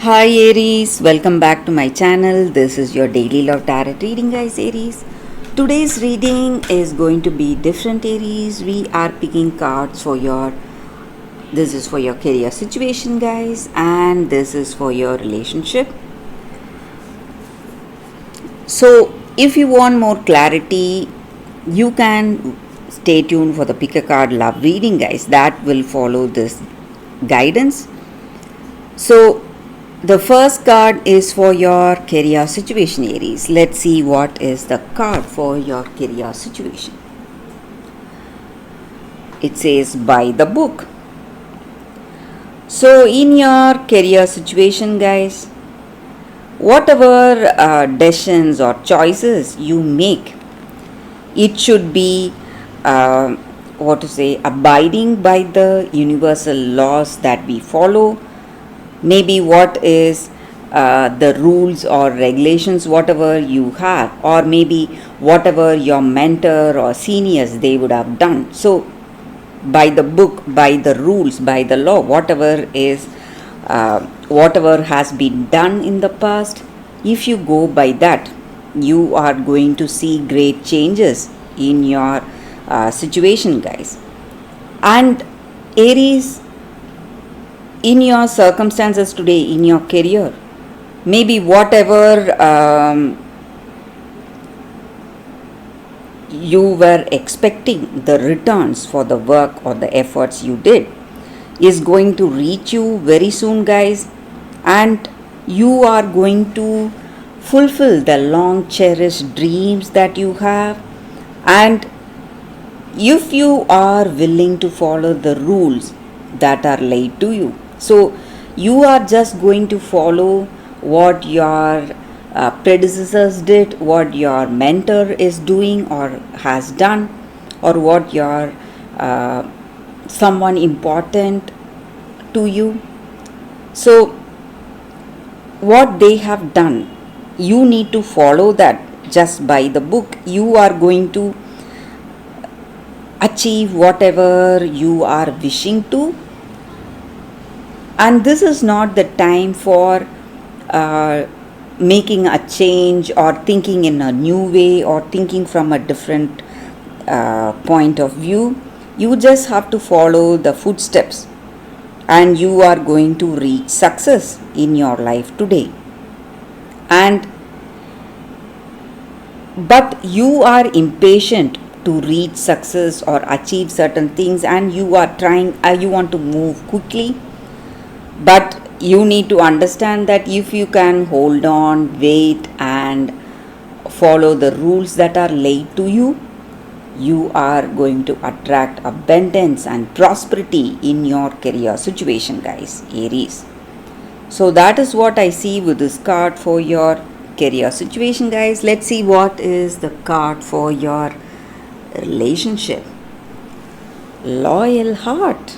Hi Aries, welcome back to my channel. This is your daily love tarot reading, guys. Aries, today's reading is going to be different. Aries, we are picking cards for your this is for your career situation, guys, and this is for your relationship. So, if you want more clarity, you can stay tuned for the pick a card love reading, guys. That will follow this guidance. So, the first card is for your career situation, Aries. Let's see what is the card for your career situation. It says by the book. So, in your career situation, guys, whatever decisions or choices you make, it should be abiding by the universal laws that we follow. Maybe what is the rules or regulations, whatever you have, or maybe whatever your mentor or seniors they would have done. So by the book, by the rules, by the law, whatever has been done in the past, if you go by that, you are going to see great changes in your situation, guys. And Aries, in your circumstances today, in your career, maybe whatever you were expecting, the returns for the work or the efforts you did is going to reach you very soon, guys, and you are going to fulfill the long cherished dreams that you have. And if you are willing to follow the rules that are laid to you, so you are just going to follow what your predecessors did, what your mentor is doing or has done, or what your someone important to you. So what they have done, you need to follow that just by the book. You are going to achieve whatever you are wishing to, and this is not the time for making a change or thinking in a new way or thinking from a different point of view. You just have to follow the footsteps and you are going to reach success in your life today. And but you are impatient to reach success or achieve certain things, and you are trying you want to move quickly, but you need to understand that if you can hold on, wait, and follow the rules that are laid to you, you are going to attract abundance and prosperity in your career situation, guys, Aries. So that is what I see with this card for your career situation, guys. Let's see what is the card for your relationship. Loyal heart.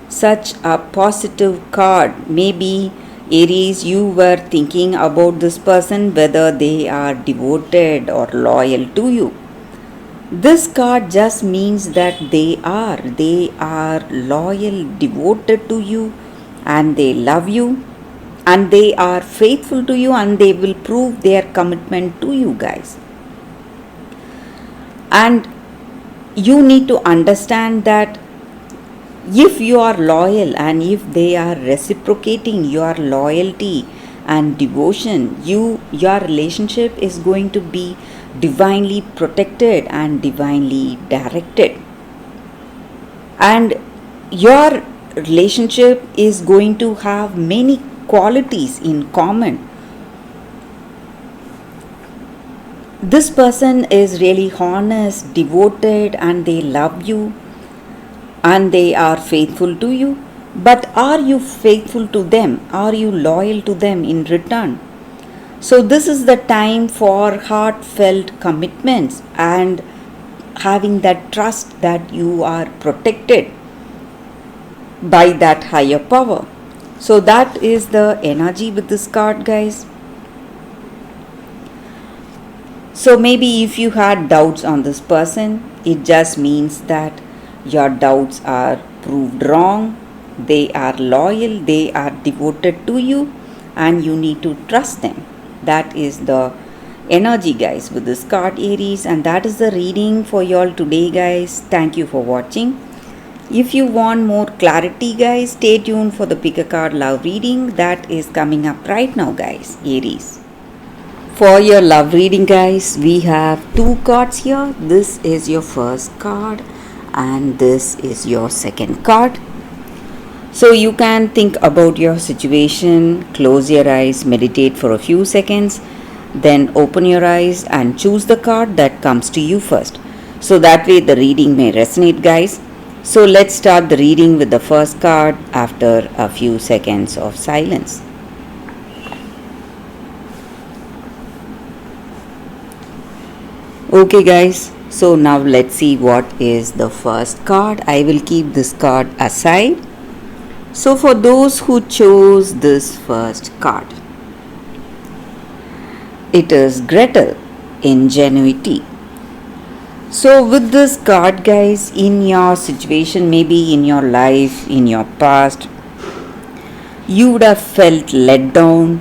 Such a positive card. Maybe Aries, you were thinking about this person, whether they are devoted or loyal to you. This card just means that they are loyal, devoted to you, and they love you, and they are faithful to you, and they will prove their commitment to you, guys. And you need to understand that if you are loyal and if they are reciprocating your loyalty and devotion, your relationship is going to be divinely protected and divinely directed. And your relationship is going to have many qualities in common. This person is really honest, devoted, and they love you and they are faithful to you. But are you faithful to them? Are you loyal to them in return? So this is the time for heartfelt commitments and having that trust that you are protected by that higher power. So that is the energy with this card, guys. So maybe if you had doubts on this person, it just means that your doubts are proved wrong. They are loyal, they are devoted to you, and you need to trust them. That is the energy, guys, with this card, Aries, and that is the reading for y'all today, guys. Thank you for watching. If you want more clarity, guys, stay tuned for the pick a card love reading that is coming up right now, guys, Aries. For your love reading, guys, we have two cards here. This is your first card and this is your second card. So you can think about your situation, close your eyes, meditate for a few seconds, then open your eyes and choose the card that comes to you first. So that way the reading may resonate, guys. So let's start the reading with the first card after a few seconds of silence. Okay, guys, so now let's see what is the first card. I will keep this card aside. So for those who chose this first card, it is Gretel, ingenuity. So with this card, guys, in your situation, maybe in your life, in your past, you would have felt let down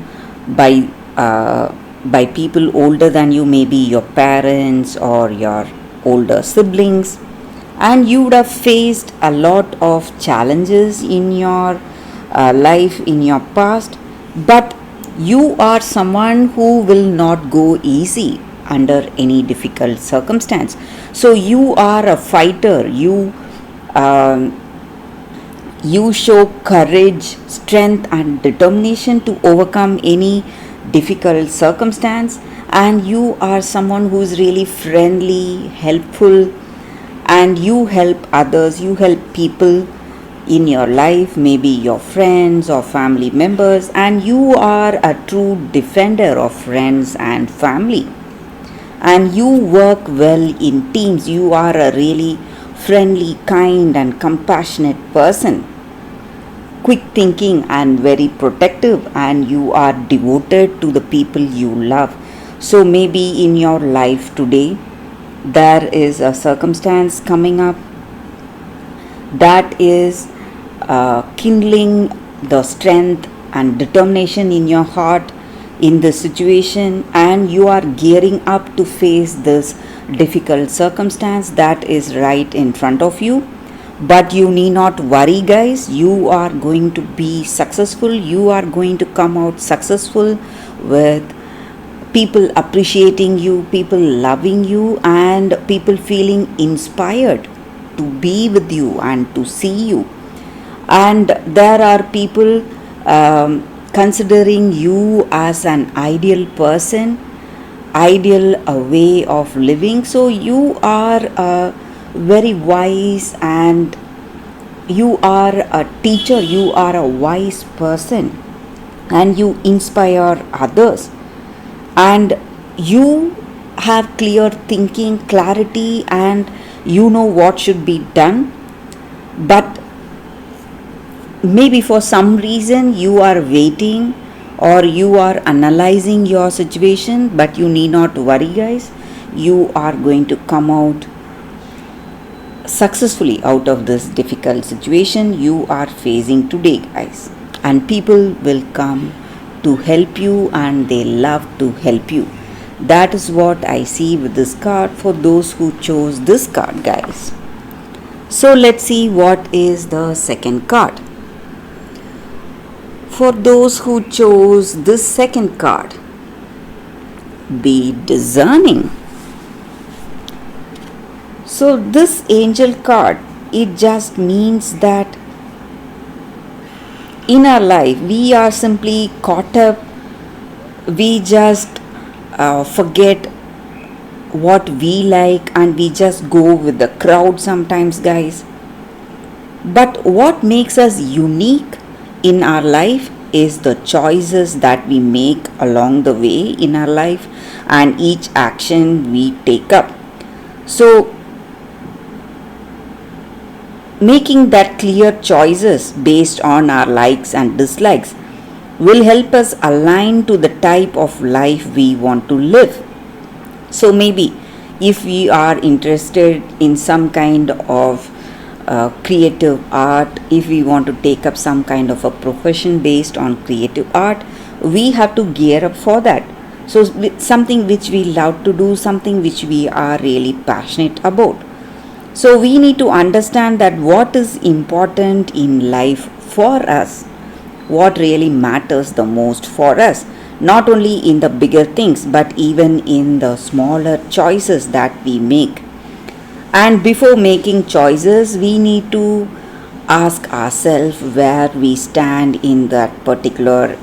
by people older than you, maybe your parents or your older siblings, and you would have faced a lot of challenges in your life, in your past, but you are someone who will not go easy under any difficult circumstance. So you are a fighter. You show courage, strength and determination to overcome any difficult circumstance, and you are someone who is really friendly, helpful, and you help others, you help people in your life, maybe your friends or family members, and you are a true defender of friends and family, and you work well in teams. You are a really friendly, kind and compassionate person, quick thinking and very protective, and you are devoted to the people you love. So maybe in your life today there is a circumstance coming up that is kindling the strength and determination in your heart in the situation, and you are gearing up to face this difficult circumstance that is right in front of you. But you need not worry, guys. You are going to be successful. You are going to come out successful with people appreciating you, people loving you, and people feeling inspired to be with you and to see you. And there are people considering you as an ideal person, ideal way of living. So you are very wise, and you are a teacher, you are a wise person, and you inspire others, and you have clear thinking, clarity, and you know what should be done. But maybe for some reason you are waiting or you are analyzing your situation, but you need not worry, guys. You are going to come out successfully out of this difficult situation you are facing today, guys, and people will come to help you and they love to help you. That is what I see with this card for those who chose this card, guys. So let's see what is the second card. For those who chose this second card, be discerning. So this angel card, it just means that in our life we are simply caught up. We just forget what we like and we just go with the crowd sometimes, guys. But what makes us unique in our life is the choices that we make along the way in our life and each action we take up. So making that clear choices based on our likes and dislikes will help us align to the type of life we want to live. So maybe if we are interested in some kind of creative art, if we want to take up some kind of a profession based on creative art, we have to gear up for that. So something which we love to do, something which we are really passionate about. So we need to understand that what is important in life for us, what really matters the most for us, not only in the bigger things but even in the smaller choices that we make. And before making choices, we need to ask ourselves where we stand in that particular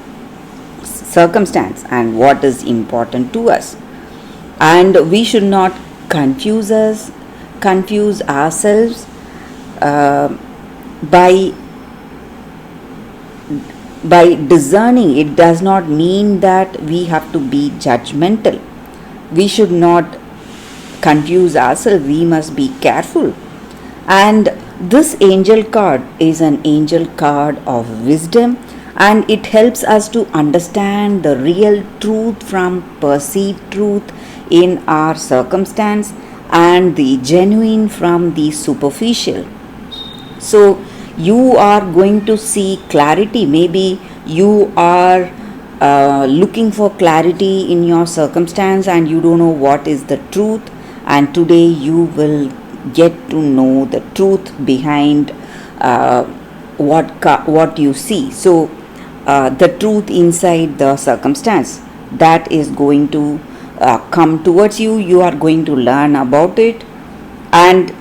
circumstance and what is important to us. And we should not confuse ourselves uh, by discerning. It does not mean that we have to be judgmental. We should not confuse ourselves, we must be careful. And this angel card is an angel card of wisdom, and it helps us to understand the real truth from perceived truth in our circumstance and the genuine from the superficial. So you are going to see clarity. Maybe you are looking for clarity in your circumstance and you don't know what is the truth, and today you will get to know the truth behind what you see. So the truth inside the circumstance, that is going to come towards you. You are going to learn about it, and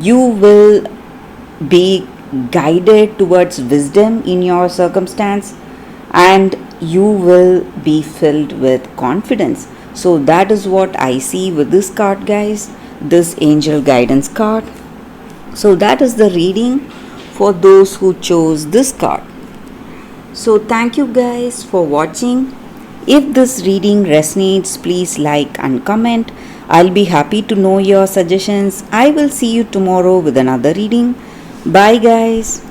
you will be guided towards wisdom in your circumstance, and you will be filled with confidence. So that is what I see with this card, guys, this angel guidance card. So that is the reading for those who chose this card. So thank you guys for watching. If this reading resonates, please like and comment. I'll be happy to know your suggestions. I will see you tomorrow with another reading. Bye guys.